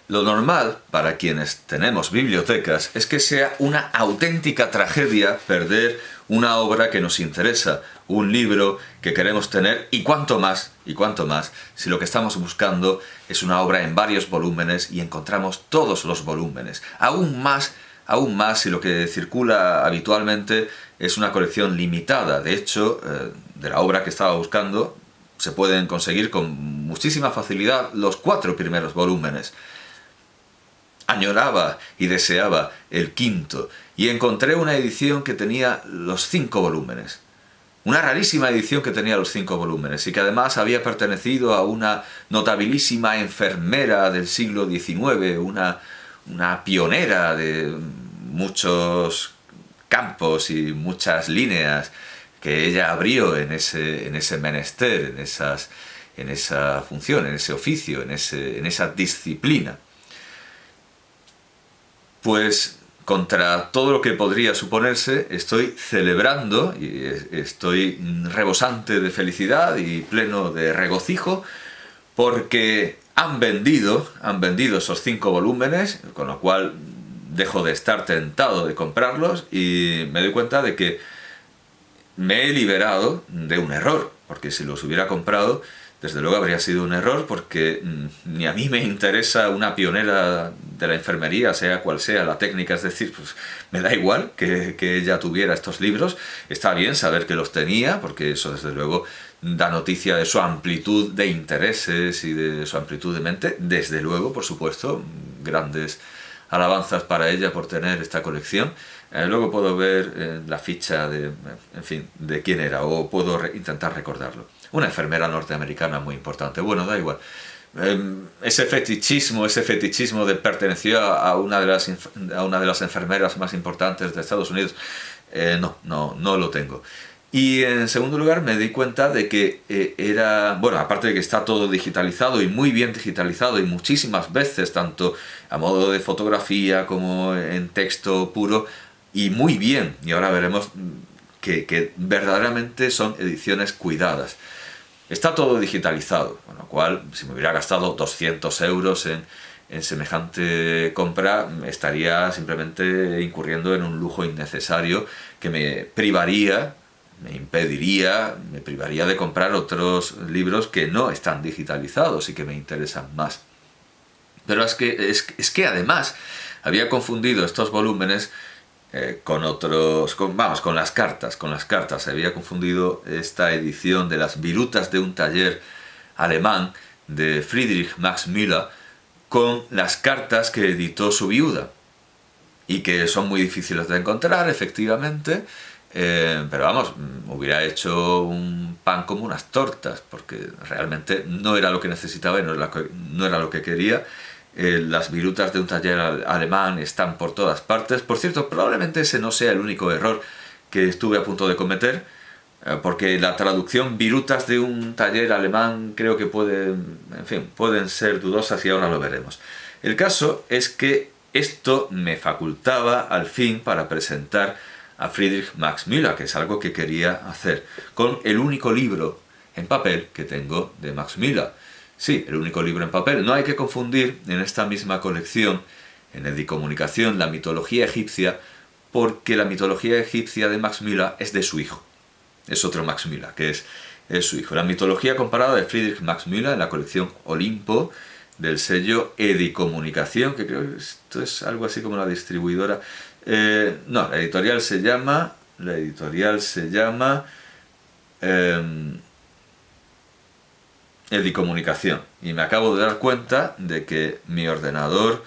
Lo normal, para quienes tenemos bibliotecas, es que sea una auténtica tragedia perder una obra que nos interesa, un libro que queremos tener, y cuánto más, si lo que estamos buscando es una obra en varios volúmenes y encontramos todos los volúmenes. Aún más si lo que circula habitualmente es una colección limitada. De hecho, de la obra que estaba buscando, se pueden conseguir con muchísima facilidad los 4 primeros volúmenes. Añoraba y deseaba el quinto, y encontré una edición que tenía los 5 volúmenes. Una rarísima edición que tenía los 5 volúmenes, y que además había pertenecido a una notabilísima enfermera del siglo XIX, una pionera de muchos campos y muchas líneas que ella abrió en ese menester, en esa función, en ese oficio, en esa disciplina. Pues contra todo lo que podría suponerse, estoy celebrando y estoy rebosante de felicidad y pleno de regocijo porque han vendido esos 5 volúmenes, con lo cual dejo de estar tentado de comprarlos y me doy cuenta de que me he liberado de un error, porque si los hubiera comprado, desde luego habría sido un error, porque ni a mí me interesa una pionera de la enfermería, sea cual sea la técnica, es decir, pues me da igual que ella tuviera estos libros. Está bien saber que los tenía, porque eso desde luego da noticia de su amplitud de intereses y de su amplitud de mente. Desde luego, por supuesto, grandes alabanzas para ella por tener esta colección. Luego puedo ver la ficha de quién era, o puedo intentar recordarlo. Una enfermera norteamericana muy importante. Bueno, da igual. Ese fetichismo de pertenecer a una de las enfermeras más importantes de Estados Unidos, no lo tengo. Y en segundo lugar me di cuenta de que aparte de que está todo digitalizado y muy bien digitalizado y muchísimas veces, tanto a modo de fotografía como en texto puro, y muy bien, y ahora veremos que verdaderamente son ediciones cuidadas. Está todo digitalizado, con lo cual, si me hubiera gastado 200 euros en semejante compra, estaría simplemente incurriendo en un lujo innecesario que me privaría de comprar otros libros que no están digitalizados y que me interesan más. Pero es que además había confundido estos volúmenes con las cartas. Había confundido esta edición de las virutas de un taller alemán de Friedrich Max Müller con las cartas que editó su viuda, y que son muy difíciles de encontrar, efectivamente, pero hubiera hecho un pan como unas tortas, porque realmente no era lo que necesitaba y no era lo que quería. Las virutas de un taller alemán están por todas partes. Por cierto, probablemente ese no sea el único error que estuve a punto de cometer, porque la traducción virutas de un taller alemán creo que pueden ser dudosas, y ahora lo veremos. El caso es que esto me facultaba al fin para presentar a Friedrich Max Müller, que es algo que quería hacer, con el único libro en papel que tengo de Max Müller. Sí, el único libro en papel. No hay que confundir en esta misma colección, en Edicomunicación, la mitología egipcia, porque la mitología egipcia de Max Müller es de su hijo. Es otro Max Müller, que es su hijo. La mitología comparada de Friedrich Max Müller en la colección Olimpo, del sello Edicomunicación, que creo que esto es algo así como la distribuidora. La editorial se llama Edicomunicación, y me acabo de dar cuenta de que mi ordenador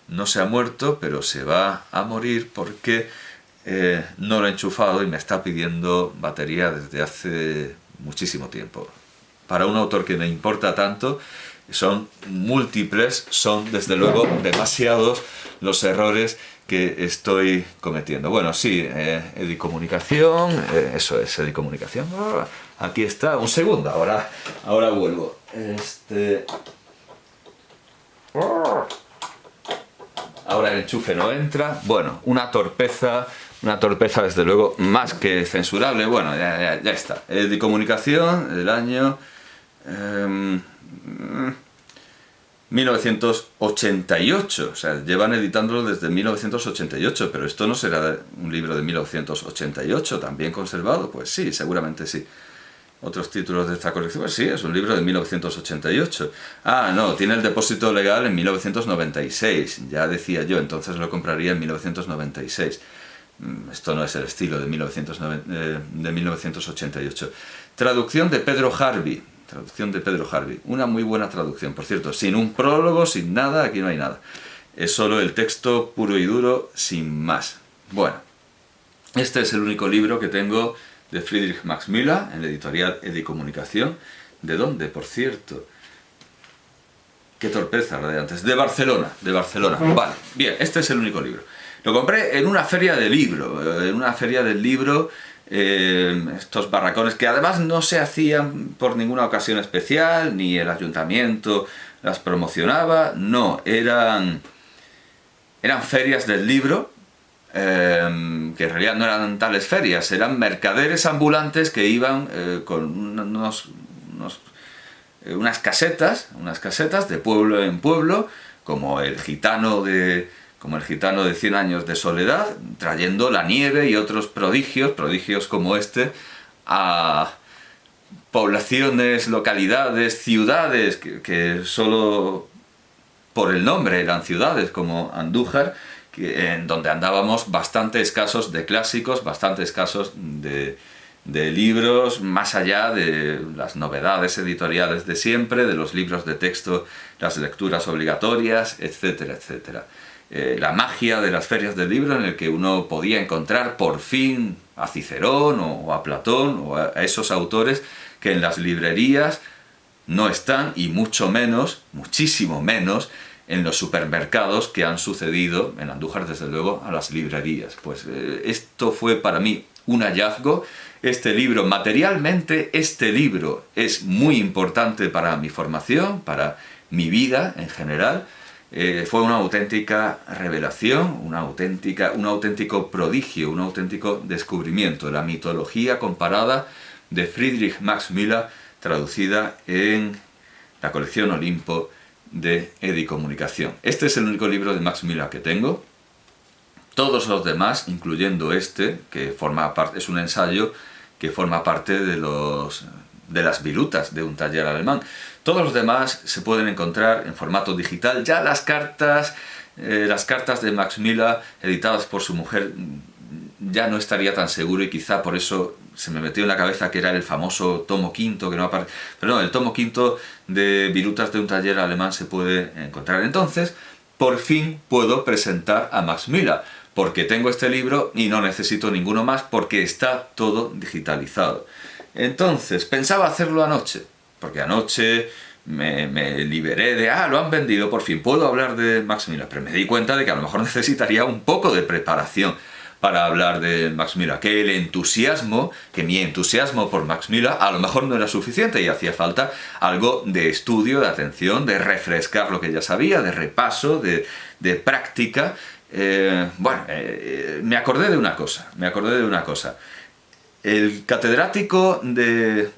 no se ha muerto, pero se va a morir porque no lo he enchufado y me está pidiendo batería desde hace muchísimo tiempo. Para un autor que me importa tanto, son múltiples, son desde luego demasiados los errores que estoy cometiendo. Bueno, sí, Edicomunicación, eso es, Edicomunicación. Aquí está, un segundo, ahora vuelvo. Ahora el enchufe no entra. Bueno, una torpeza desde luego más que censurable. Bueno, ya está. Edicomunicación del año 1988, o sea, llevan editándolo desde 1988, pero esto no será un libro de 1988, también conservado, pues sí, seguramente sí. Otros títulos de esta colección, pues sí, es un libro de 1988. Ah, no, tiene el depósito legal en 1996, ya decía yo, entonces lo compraría en 1996. Esto no es el estilo de 1988. Traducción de Pedro Harvey. Traducción de Pedro Harvey. Una muy buena traducción, por cierto. Sin un prólogo, sin nada, aquí no hay nada. Es solo el texto puro y duro, sin más. Bueno, este es el único libro que tengo de Friedrich Max Müller, en la editorial Edicomunicación. ¿De dónde, por cierto? Qué torpeza la de antes. De Barcelona, de Barcelona. Vale, bien, este es el único libro. Lo compré en una feria de libro, estos barracones que además no se hacían por ninguna ocasión especial, ni el ayuntamiento las promocionaba, no, eran ferias del libro, que en realidad no eran tales ferias, eran mercaderes ambulantes que iban con unas casetas de pueblo en pueblo, como el gitano de 100 años de soledad, trayendo la nieve y otros prodigios como este, a poblaciones, localidades, ciudades, que solo por el nombre eran ciudades, como Andújar, en donde andábamos bastante escasos de clásicos, bastante escasos de libros, más allá de las novedades editoriales de siempre, de los libros de texto, las lecturas obligatorias, etcétera, etcétera. La magia de las ferias del libro, en el que uno podía encontrar por fin a Cicerón o a Platón o a esos autores que en las librerías no están, y mucho menos, muchísimo menos, en los supermercados que han sucedido en Andújar, desde luego, a las librerías. Pues esto fue para mí un hallazgo. Este libro, materialmente, este libro es muy importante para mi formación, para mi vida en general. Fue una auténtica revelación, un auténtico prodigio, un auténtico descubrimiento. La mitología comparada de Friedrich Max Müller, traducida en la colección Olimpo de Edicomunicación. Este es el único libro de Max Müller que tengo. Todos los demás, incluyendo este, que forma parte, es un ensayo que forma parte de las virutas de un taller alemán. Todos los demás se pueden encontrar en formato digital. Ya las cartas de Max Müller, editadas por su mujer, ya no estaría tan seguro, y quizá por eso se me metió en la cabeza que era el famoso tomo quinto, que no aparece. Pero no, el tomo quinto de Virutas de un taller alemán se puede encontrar. Entonces, por fin puedo presentar a Max Müller, porque tengo este libro y no necesito ninguno más, porque está todo digitalizado. Entonces, pensaba hacerlo anoche, porque anoche me liberé de, lo han vendido, por fin puedo hablar de Max Müller, pero me di cuenta de que a lo mejor necesitaría un poco de preparación para hablar de Max Müller, que mi entusiasmo por Max Müller a lo mejor no era suficiente y hacía falta algo de estudio, de atención, de refrescar lo que ya sabía, de repaso, de práctica. Me acordé de una cosa. El catedrático de,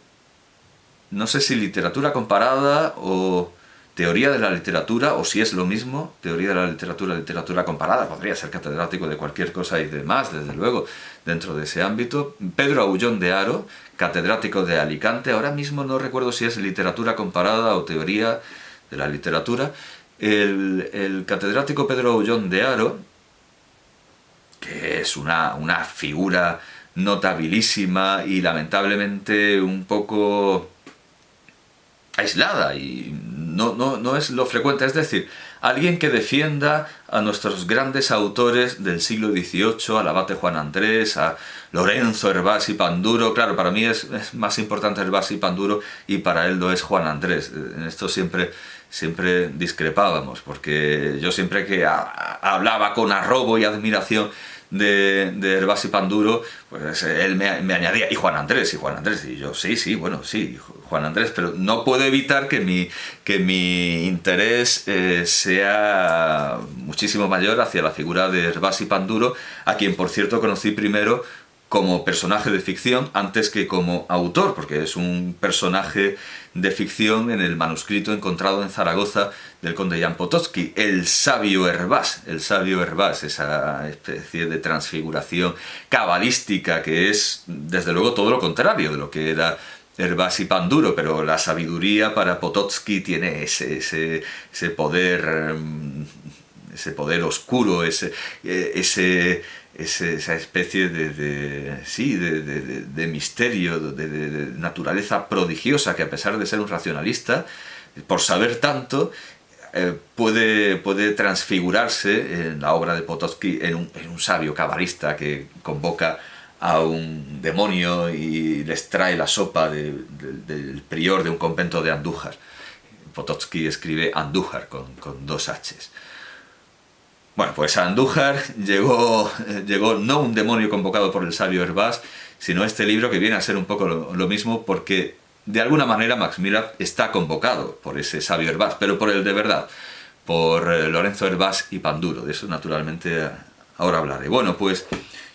no sé si literatura comparada o teoría de la literatura, o si es lo mismo, teoría de la literatura comparada, podría ser catedrático de cualquier cosa y demás, desde luego, dentro de ese ámbito. Pedro Aullón de Haro, catedrático de Alicante, ahora mismo no recuerdo si es literatura comparada o teoría de la literatura. El catedrático Pedro Aullón de Haro, que es una figura notabilísima y lamentablemente un poco aislada, y no es lo frecuente, es decir, alguien que defienda a nuestros grandes autores del siglo XVIII, al abate Juan Andrés, a Lorenzo Hervás y Panduro. Claro, para mí es más importante Hervás y Panduro, y para él lo es Juan Andrés. En esto siempre discrepábamos, porque yo siempre que hablaba con arrobo y admiración de Hervás y Panduro, pues él me añadía, y Juan Andrés, y yo, sí, Juan Andrés, pero no puedo evitar que mi interés sea muchísimo mayor hacia la figura de Hervás y Panduro, a quien, por cierto, conocí primero como personaje de ficción antes que como autor, porque es un personaje de ficción en el manuscrito encontrado en Zaragoza del conde Jan Potocki, el sabio Hervás, esa especie de transfiguración cabalística que es, desde luego, todo lo contrario de lo que era Hervás y Panduro, pero la sabiduría para Potocki tiene ese poder, ese poder oscuro, esa especie de misterio, de naturaleza prodigiosa que, a pesar de ser un racionalista, por saber tanto, puede transfigurarse en la obra de Potocki en un sabio cabalista que convoca a un demonio y les trae la sopa del prior de un convento de Andújar. Potocki escribe Andújar con dos H's. Bueno, pues a Andújar llegó no un demonio convocado por el sabio Hervás, sino este libro que viene a ser un poco lo mismo, porque de alguna manera Max Millard está convocado por ese sabio Hervás, pero por el de verdad, por Lorenzo Hervás y Panduro. De eso, naturalmente, ahora hablaré. Bueno, pues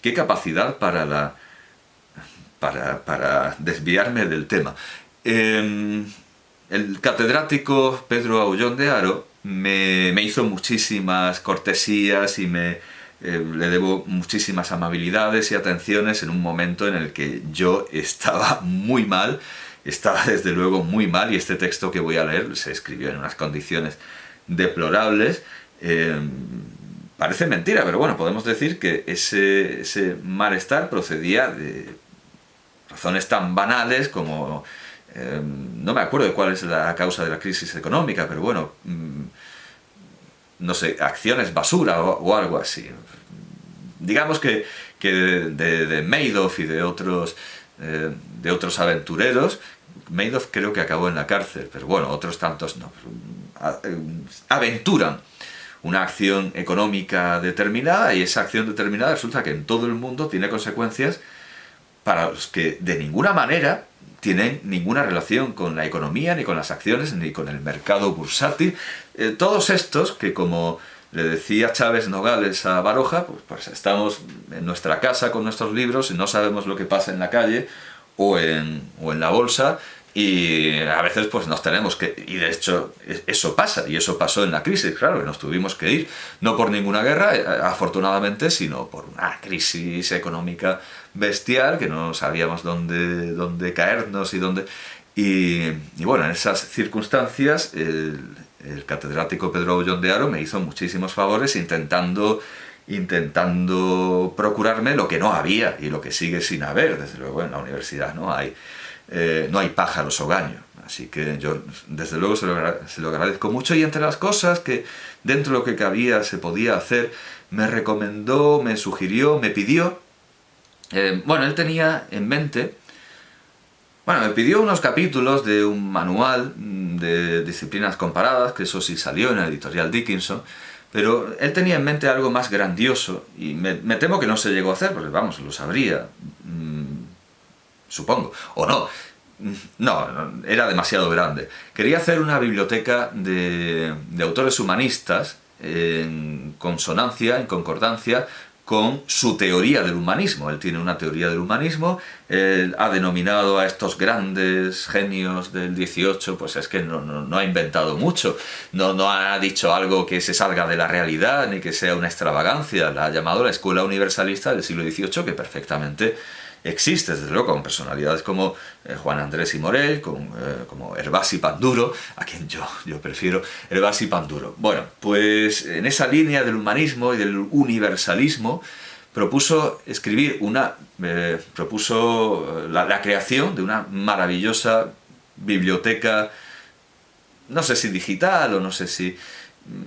qué capacidad para desviarme del tema. El catedrático Pedro Aullón de Haro me hizo muchísimas cortesías y le debo muchísimas amabilidades y atenciones en un momento en el que yo estaba muy mal, estaba desde luego muy mal, y este texto que voy a leer se escribió en unas condiciones deplorables. Parece mentira, pero bueno, podemos decir que ese malestar procedía de razones tan banales como... no me acuerdo de cuál es la causa de la crisis económica, pero bueno, no sé, acciones basura o algo así. Digamos que de Madoff y de otros aventureros, Madoff creo que acabó en la cárcel, pero bueno, otros tantos no. Aventuran una acción económica determinada, y esa acción determinada resulta que en todo el mundo tiene consecuencias para los que de ninguna manera tienen ninguna relación con la economía, ni con las acciones, ni con el mercado bursátil. Todos estos que, como le decía Chávez Nogales a Baroja, pues estamos en nuestra casa con nuestros libros y no sabemos lo que pasa en la calle o en la bolsa, y a veces pues nos tenemos que... Y de hecho eso pasa, y eso pasó en la crisis, claro, que nos tuvimos que ir, no por ninguna guerra, afortunadamente, sino por una crisis económica bestial, que no sabíamos dónde caernos y dónde... Y bueno, en esas circunstancias el catedrático Pedro Aullón de Haro me hizo muchísimos favores intentando procurarme lo que no había y lo que sigue sin haber. Desde luego en la universidad no hay pájaros hogaño. Así que yo, desde luego, se lo agradezco mucho. Y entre las cosas que dentro de lo que cabía se podía hacer, me recomendó, me sugirió, me pidió... bueno, él tenía en mente... Bueno, me pidió unos capítulos de un manual de disciplinas comparadas, que eso sí salió en la editorial Dickinson, pero él tenía en mente algo más grandioso, y me temo que no se llegó a hacer, porque vamos, lo sabría, supongo, o no. No, era demasiado grande. Quería hacer una biblioteca de autores humanistas en consonancia, en concordancia con su teoría del humanismo. Él tiene una teoría del humanismo, él ha denominado a estos grandes genios del 18, pues es que no ha inventado mucho, no ha dicho algo que se salga de la realidad, ni que sea una extravagancia. La ha llamado la escuela universalista del siglo XVIII, que perfectamente existe, desde luego, con personalidades como Juan Andrés y Morell, como Hervás y Panduro, a quien yo prefiero, Hervás y Panduro. Bueno, pues en esa línea del humanismo y del universalismo propuso la creación de una maravillosa biblioteca, no sé si digital o no sé si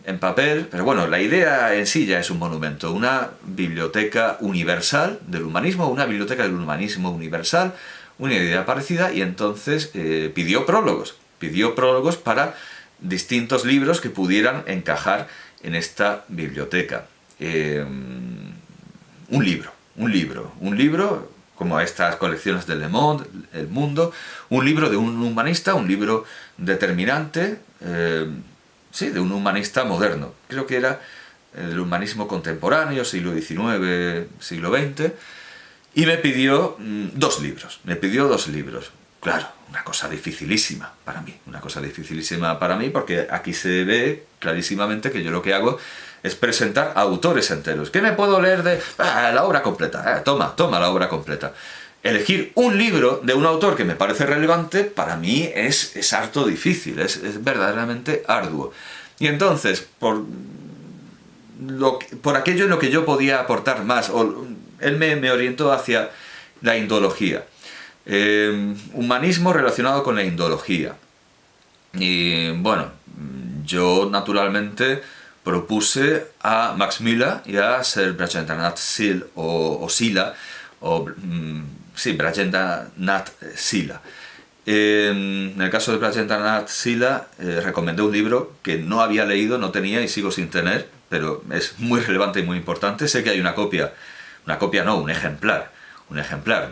en papel, pero bueno, la idea en sí ya es un monumento, una biblioteca universal del humanismo, una biblioteca del humanismo universal, una idea parecida, y entonces pidió prólogos para distintos libros que pudieran encajar en esta biblioteca. Un libro, como estas colecciones de Le Monde, El Mundo, un libro de un humanista, un libro determinante, sí, de un humanista moderno. Creo que era el humanismo contemporáneo, siglo XIX, siglo XX. y me pidió 2 libros. Me pidió 2 libros. Claro, una cosa dificilísima para mí. Una cosa dificilísima para mí porque aquí se ve clarísimamente que yo lo que hago es presentar autores enteros. ¿Qué me puedo leer de la obra completa? Toma la obra completa. Elegir un libro de un autor que me parece relevante, para mí es harto difícil, es verdaderamente arduo. Y entonces, por aquello en lo que yo podía aportar más, él me orientó hacia la indología. Humanismo relacionado con la indología. Y bueno, yo naturalmente propuse a Max Müller y a Sir Brajendranath Sila, Brajendranath Sila. En el caso de Brajendranath Sila, recomendé un libro que no había leído, no tenía y sigo sin tener, pero es muy relevante y muy importante. Sé que hay un ejemplar,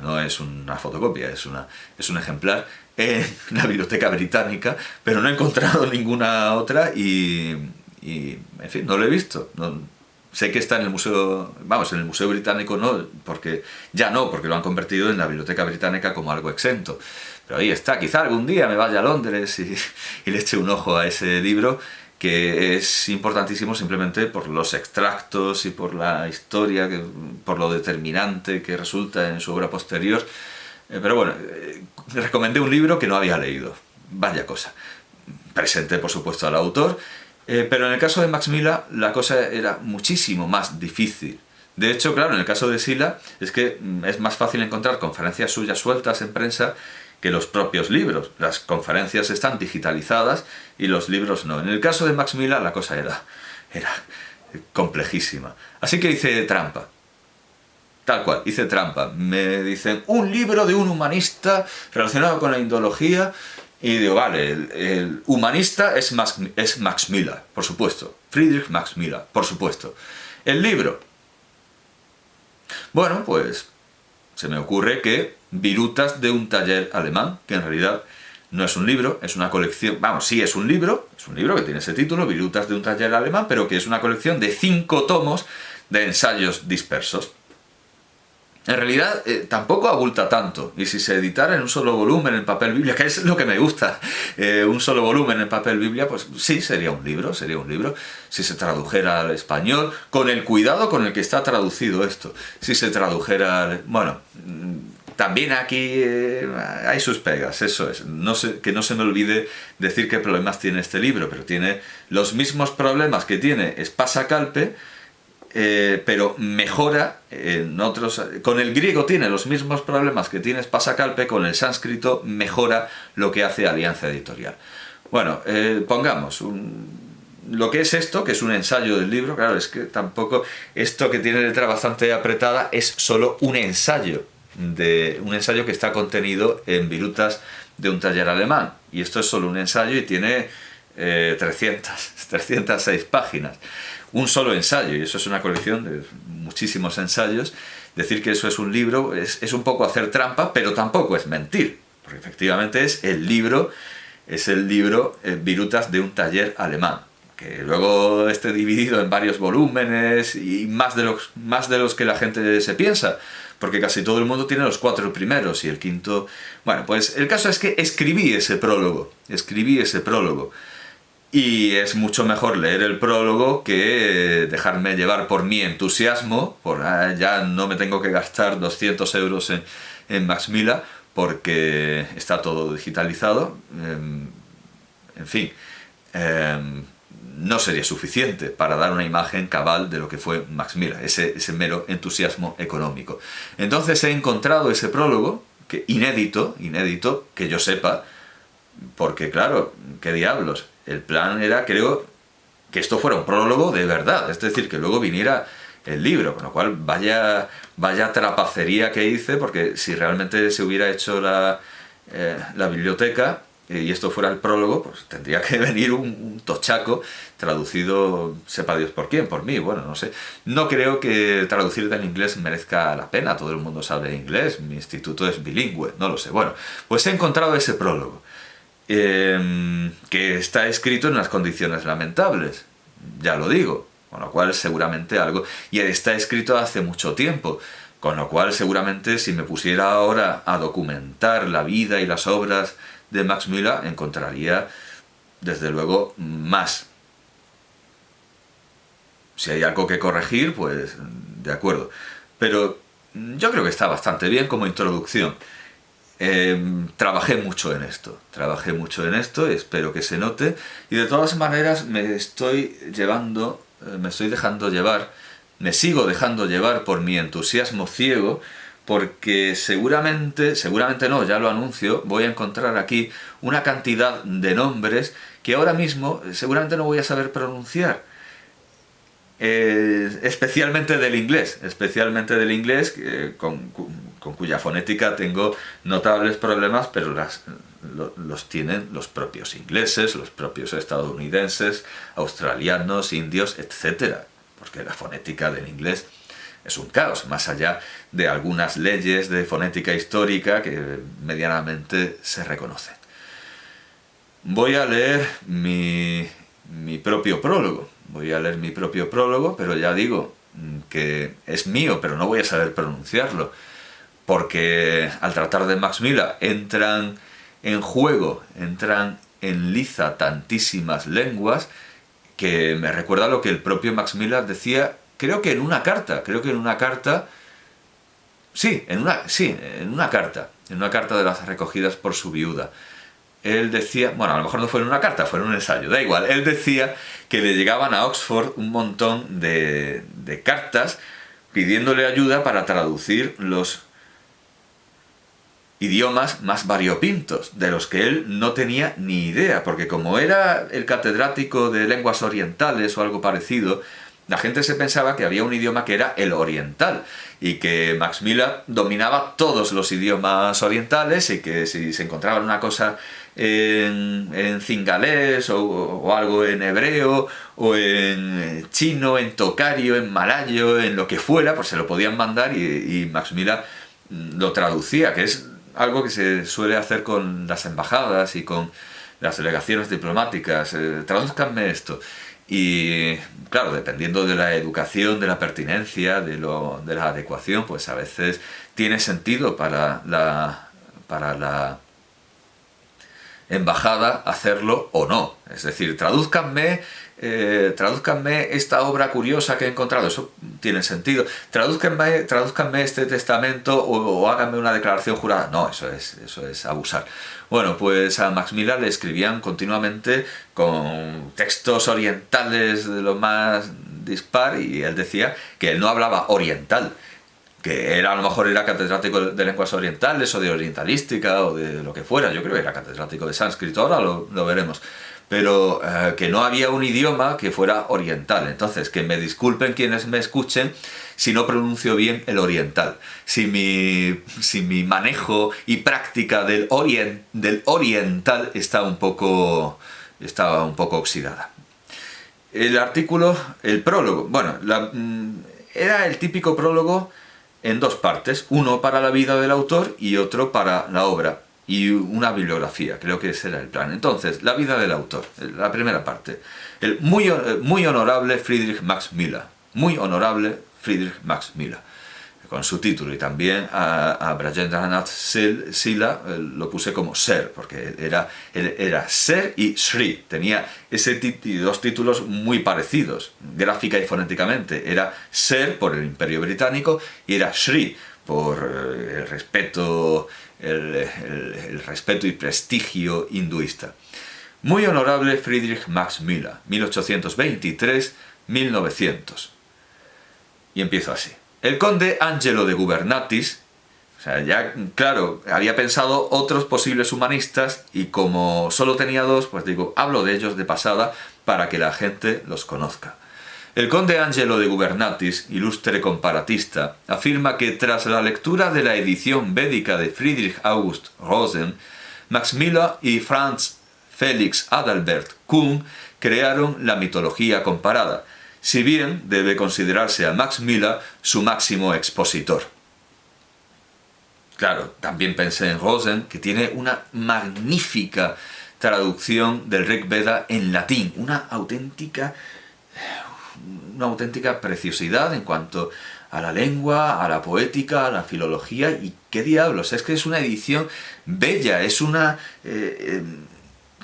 no es una fotocopia, es un ejemplar en la Biblioteca Británica, pero no he encontrado ninguna otra y en fin, no lo he visto. Sé que está en el museo, en el Museo Británico porque lo han convertido en la Biblioteca Británica como algo exento. Pero ahí está, quizá algún día me vaya a Londres y le eche un ojo a ese libro, que es importantísimo simplemente por los extractos y por la historia, por lo determinante que resulta en su obra posterior. Pero bueno, recomendé un libro que no había leído. Vaya cosa. Presenté, por supuesto, al autor, pero en el caso de Max Müller la cosa era muchísimo más difícil. De hecho, claro, en el caso de Sila es que es más fácil encontrar conferencias suyas sueltas en prensa que los propios libros. Las conferencias están digitalizadas y los libros no. En el caso de Max Müller la cosa era complejísima. Así que hice trampa. Tal cual, hice trampa. Me dicen, un libro de un humanista relacionado con la indología. Y digo, vale, el humanista es Max Müller, por supuesto. Friedrich Max Müller, por supuesto. El libro. Bueno, pues se me ocurre que Virutas de un taller alemán, que en realidad no es un libro, es una colección, sí es un libro que tiene ese título, Virutas de un taller alemán, pero que es una colección de 5 tomos de ensayos dispersos. En realidad tampoco abulta tanto, y si se editara en un solo volumen en papel biblia, que es lo que me gusta, un solo volumen en papel biblia, pues sí, sería un libro, si se tradujera al español, con el cuidado con el que está traducido esto, si se tradujera, también aquí hay sus pegas, eso es, que no se me olvide decir qué problemas tiene este libro, pero tiene los mismos problemas que tiene Espasa Calpe, pero mejora en otros. Con el griego tiene los mismos problemas que tiene Espasa Calpe, con el sánscrito mejora lo que hace Alianza Editorial. Bueno, pongamos lo que es esto, que es un ensayo del libro. Claro, es que tampoco esto que tiene letra bastante apretada es solo un ensayo que está contenido en Virutas de un taller alemán, y esto es solo un ensayo y tiene 306 páginas. Un solo ensayo, y eso es una colección de muchísimos ensayos. Decir que eso es un libro es un poco hacer trampa, pero tampoco es mentir, porque efectivamente es el libro Virutas de un taller alemán, que luego esté dividido en varios volúmenes y más de los que la gente se piensa, porque casi todo el mundo tiene los 4 primeros y el quinto. Bueno, pues el caso es que escribí ese prólogo. Y es mucho mejor leer el prólogo que dejarme llevar por mi entusiasmo, ya no me tengo que gastar 200 euros en Max Müller, porque está todo digitalizado. En fin, no sería suficiente para dar una imagen cabal de lo que fue Max Müller, ese mero entusiasmo económico. Entonces he encontrado ese prólogo, inédito, que yo sepa, porque claro, qué diablos. El plan era, creo, que esto fuera un prólogo de verdad, es decir, que luego viniera el libro, con lo cual vaya trapacería que hice, porque si realmente se hubiera hecho la biblioteca y esto fuera el prólogo, pues tendría que venir un tochaco traducido, sepa Dios por quién, por mí, bueno, no sé. No creo que traducir del inglés merezca la pena, todo el mundo sabe inglés, mi instituto es bilingüe, no lo sé. Bueno, pues he encontrado ese prólogo. Que está escrito en unas condiciones lamentables, ya lo digo, con lo cual seguramente algo, y está escrito hace mucho tiempo, Con lo cual, seguramente, si me pusiera ahora a documentar la vida y las obras de Max Müller, encontraría, desde luego, más. Si hay algo que corregir, pues de acuerdo. Pero yo creo que está bastante bien como introducción. Trabajé mucho en esto, espero que se note. Y de todas maneras me estoy dejando llevar, me sigo dejando llevar por mi entusiasmo ciego, porque seguramente no, ya lo anuncio, voy a encontrar aquí una cantidad de nombres que ahora mismo seguramente no voy a saber pronunciar. Especialmente del inglés, con cuya fonética tengo notables problemas, pero los tienen los propios ingleses, los propios estadounidenses, australianos, indios, etcétera, porque la fonética del inglés es un caos, más allá de algunas leyes de fonética histórica que medianamente se reconocen. Voy a leer mi propio prólogo. Pero ya digo que es mío, pero no voy a saber pronunciarlo, porque al tratar de Max Müller entran en liza tantísimas lenguas que me recuerda lo que el propio Max Müller decía, creo que en una carta de las recogidas por su viuda. Él decía, bueno, a lo mejor no fue en una carta, fue en un ensayo, da igual. Él decía que le llegaban a Oxford un montón de cartas pidiéndole ayuda para traducir los idiomas más variopintos, de los que él no tenía ni idea, porque como era el catedrático de lenguas orientales o algo parecido, la gente se pensaba que había un idioma que era el oriental y que Max Müller dominaba todos los idiomas orientales y que si se encontraba una cosa en cingalés o algo en hebreo o en chino, en tocario, en malayo, en lo que fuera, pues se lo podían mandar y Max Müller lo traducía, que es algo que se suele hacer con las embajadas y con las delegaciones diplomáticas. Tradúzcanme esto. Y claro, dependiendo de la educación, de la pertinencia, de la adecuación, pues a veces tiene sentido para la embajada hacerlo o no. Es decir, tradúzcanme esta obra curiosa que he encontrado, eso tiene sentido. Tradúzcanme este testamento o háganme una declaración jurada. No, eso es abusar. Bueno, pues a Max Müller le escribían continuamente con textos orientales de lo más dispar y él decía que él no hablaba oriental, que él a lo mejor era catedrático de lenguas orientales o de orientalística o de lo que fuera. Yo creo que era catedrático de sánscrito, ahora lo veremos. Pero que no había un idioma que fuera oriental. Entonces, que me disculpen quienes me escuchen si no pronuncio bien el oriental. Si mi manejo y práctica del oriental está un poco oxidada. El prólogo. Bueno, era el típico prólogo en dos partes. Uno para la vida del autor y otro para la obra. Y una bibliografía, creo que ese era el plan. Entonces, la vida del autor, la primera parte. El muy honorable Friedrich Max Müller. Muy honorable Friedrich Max Müller. Con su título. Y también a Brajendranath Sila lo puse como Ser, porque él era Ser y Sri. Tenía dos títulos muy parecidos, gráfica y fonéticamente. Era Ser por el Imperio Británico y era Sri por el respeto y prestigio hinduista. Muy honorable Friedrich Max Müller, 1823-1900. Y empiezo así. El conde Angelo de Gubernatis, o sea, ya, claro, había pensado otros posibles humanistas y como solo tenía dos, pues digo, hablo de ellos de pasada para que la gente los conozca. El conde Angelo de Gubernatis, ilustre comparatista, afirma que tras la lectura de la edición védica de Friedrich August Rosen, Max Müller y Franz Felix Adalbert Kuhn crearon la mitología comparada, si bien debe considerarse a Max Müller su máximo expositor. Claro, también pensé en Rosen, que tiene una magnífica traducción del Rig Veda en latín, una auténtica preciosidad en cuanto a la lengua, a la poética, a la filología, y qué diablos, es que es una edición bella, es una...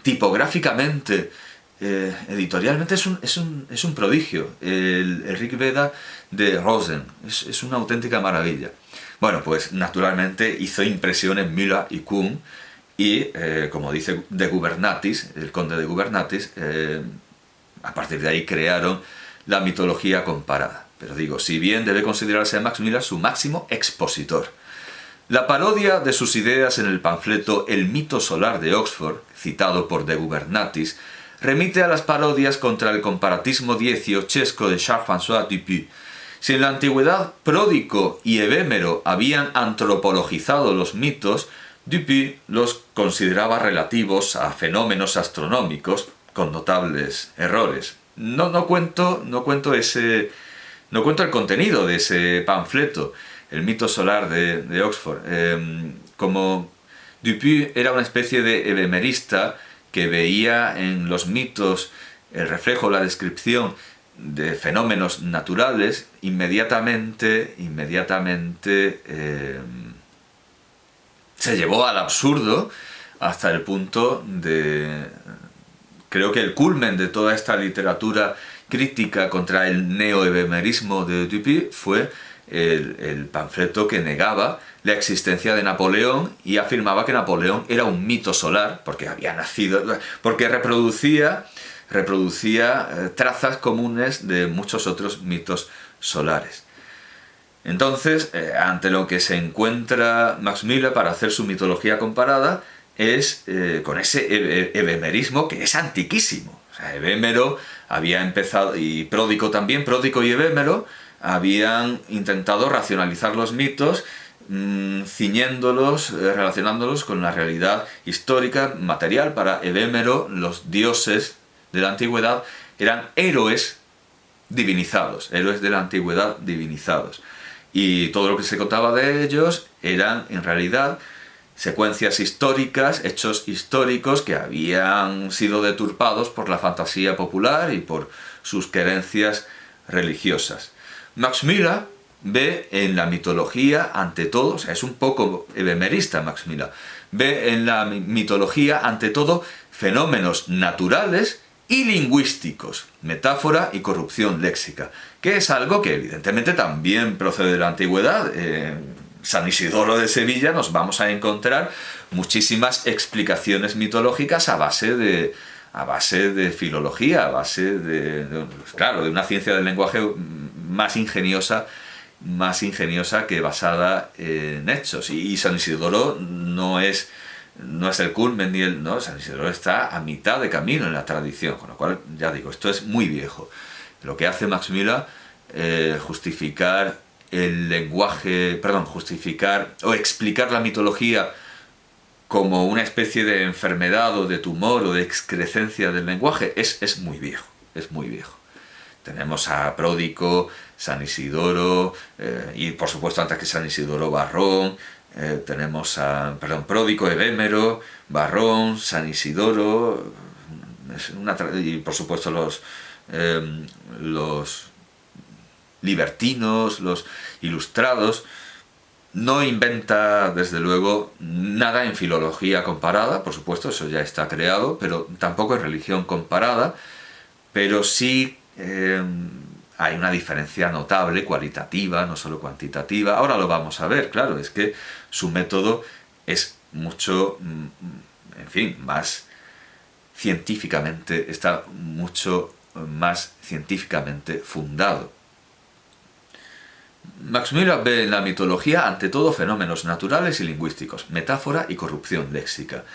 tipográficamente, editorialmente es un prodigio, el Rig Veda de Rosen, es una auténtica maravilla. Bueno, pues naturalmente hizo impresión en Müller y Kuhn, y como dice de Gubernatis, el conde de Gubernatis, a partir de ahí crearon la mitología comparada. Pero digo, si bien debe considerarse a Max Müller su máximo expositor. La parodia de sus ideas en el panfleto El mito solar de Oxford, citado por de Gubernatis, remite a las parodias contra el comparatismo dieciochesco de Charles-François Dupuy. Si en la antigüedad Pródico y Evhémero habían antropologizado los mitos, Dupuy los consideraba relativos a fenómenos astronómicos, con notables errores. No cuento el contenido de ese panfleto, El mito solar de Oxford. Como Dupuy era una especie de evhemerista que veía en los mitos el reflejo, la descripción de fenómenos naturales, inmediatamente se llevó al absurdo hasta el punto de... Creo que el culmen de toda esta literatura crítica contra el neoevemerismo de Dupuy fue el panfleto que negaba la existencia de Napoleón y afirmaba que Napoleón era un mito solar porque había nacido, porque reproducía trazas comunes de muchos otros mitos solares. Entonces, ante lo que se encuentra Max Müller para hacer su mitología comparada es con ese evhemerismo que es antiquísimo. O sea, Evhémero había empezado, y Pródico también, Pródico y Evhémero habían intentado racionalizar los mitos, ciñéndolos, relacionándolos con la realidad histórica, material. Para Evhémero, los dioses de la antigüedad eran héroes divinizados, héroes de la antigüedad divinizados. Y todo lo que se contaba de ellos eran, en realidad, secuencias históricas, hechos históricos que habían sido deturpados por la fantasía popular y por sus creencias religiosas. Max Müller ve en la mitología, ante todo, o sea, es un poco evhemerista Max Müller, ve en la mitología, ante todo, fenómenos naturales y lingüísticos, metáfora y corrupción léxica, que es algo que evidentemente también procede de la antigüedad. San Isidoro de Sevilla nos vamos a encontrar muchísimas explicaciones mitológicas a base de filología, a base de una ciencia del lenguaje más ingeniosa que basada en hechos. Y San Isidoro no es el culmen ni el... No, San Isidoro está a mitad de camino en la tradición, con lo cual, ya digo, esto es muy viejo. Lo que hace Max Müller, justificar el lenguaje, justificar o explicar la mitología como una especie de enfermedad o de tumor o de excrescencia del lenguaje, es muy viejo, es muy viejo. Tenemos a Pródico, San Isidoro, y por supuesto antes que San Isidoro, Varrón, tenemos a, Pródico, Evhémero, Varrón, San Isidoro, y por supuesto los libertinos, los ilustrados. No inventa, desde luego, nada en filología comparada, por supuesto, eso ya está creado, pero tampoco en religión comparada, pero sí hay una diferencia notable, cualitativa, no solo cuantitativa. Ahora lo vamos a ver, claro, es que su método es mucho, más científicamente, está mucho más científicamente fundado. Max Müller ve en la mitología ante todo fenómenos naturales y lingüísticos, metáfora y corrupción léxica.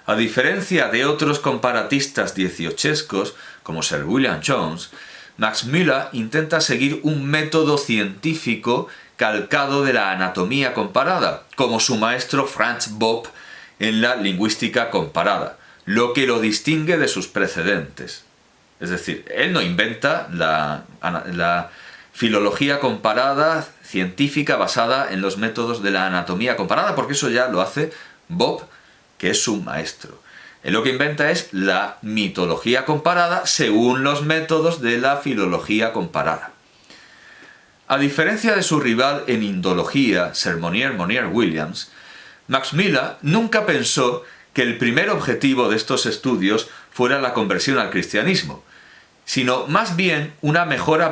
A diferencia de otros comparatistas dieciochescos, como Sir William Jones, Max Müller intenta seguir un método científico calcado de la anatomía comparada, como su maestro Franz Bopp en la lingüística comparada, lo que lo distingue de sus precedentes. Es decir, él no inventa la filología comparada científica basada en los métodos de la anatomía comparada, porque eso ya lo hace Bopp, que es su maestro. Él lo que inventa es la mitología comparada según los métodos de la filología comparada. A diferencia de su rival en indología, Sermonier Monier Williams, Max Mill nunca pensó que el primer objetivo de estos estudios fuera la conversión al cristianismo, sino más bien una mejora